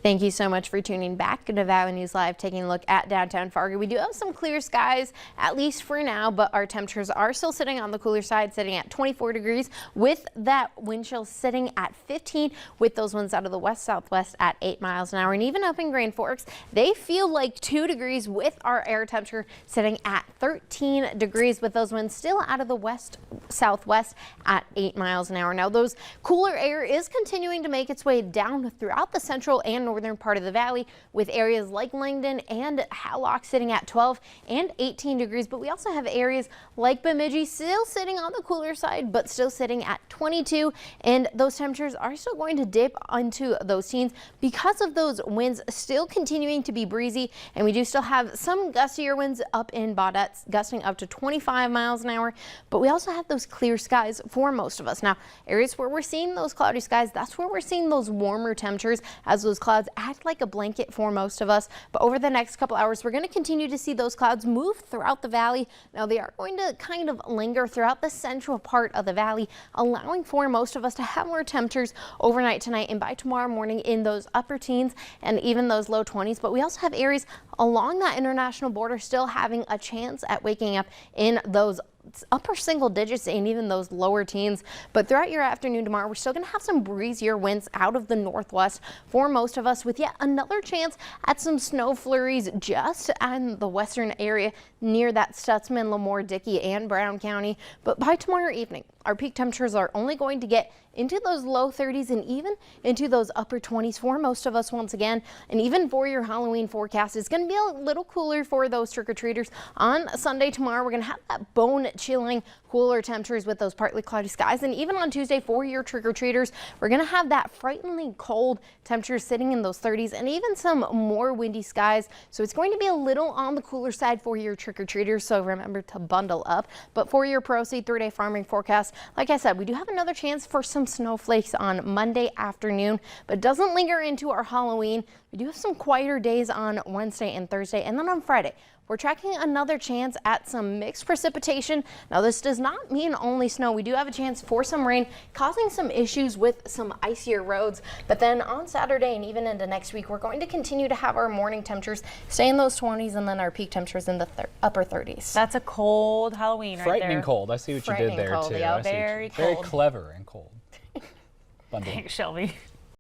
Thank you so much for tuning back to Valley News Live, taking a look at downtown Fargo. We do have some clear skies, at least for now, but our temperatures are still sitting on the cooler side, sitting at 24 degrees with that wind chill sitting at 15 with those winds out of the west-southwest at 8 miles an hour. And even up in Grand Forks, they feel like 2 degrees with our air temperature sitting at 13 degrees with those winds still out of the west-southwest at 8 miles an hour. Now, those cooler air is continuing to make its way down throughout the central and northern part of the valley, with areas like Langdon and Hallock sitting at 12 and 18 degrees. But we also have areas like Bemidji still sitting on the cooler side, but still sitting at 22. And those temperatures are still going to dip into those teens because of those winds still continuing to be breezy. And we do still have some gustier winds up in Baudette, gusting up to 25 miles an hour. But we also have those clear skies for most of us. Now, areas where we're seeing those cloudy skies, that's where we're seeing those warmer temperatures as those clouds act like a blanket for most of us. But over the next couple hours, we're going to continue to see those clouds move throughout the valley. Now, they are going to kind of linger throughout the central part of the valley, allowing for most of us to have more temperatures overnight tonight and by tomorrow morning in those upper teens and even those low 20s. But we also have areas along that international border still having a chance at waking up in those upper single digits and even those lower teens. But throughout your afternoon tomorrow, we're still going to have some breezier winds out of the northwest for most of us, with yet another chance at some snow flurries just in the western area near that Stutzman, Lemoore, Dickey, and Brown County. But by tomorrow evening, our peak temperatures are only going to get into those low 30s and even into those upper 20s for most of us once again. And even for your Halloween forecast, it's going to be a little cooler for those trick-or-treaters. On Sunday tomorrow, we're going to have that bone-chilling cooler temperatures with those partly cloudy skies. And even on Tuesday for your trick-or-treaters, we're going to have that frighteningly cold temperatures sitting in those 30s and even some more windy skies. So it's going to be a little on the cooler side for your trick-or-treaters, so remember to bundle up. But for your Pro-Seed 3-day farming forecast, like I said, we do have another chance for some snowflakes on Monday afternoon, but doesn't linger into our Halloween. We do have some quieter days on Wednesday and Thursday, and then on Friday, we're tracking another chance at some mixed precipitation. Now, this does not mean only snow. We do have a chance for some rain, causing some issues with some icier roads. But then on Saturday and even into next week, we're going to continue to have our morning temperatures stay in those 20s and then our peak temperatures in the upper 30s. That's a cold Halloween right there. Frightening cold. I see what you did there, cold, too. Yeah, very cold. Very clever and cold. Thanks, Shelby.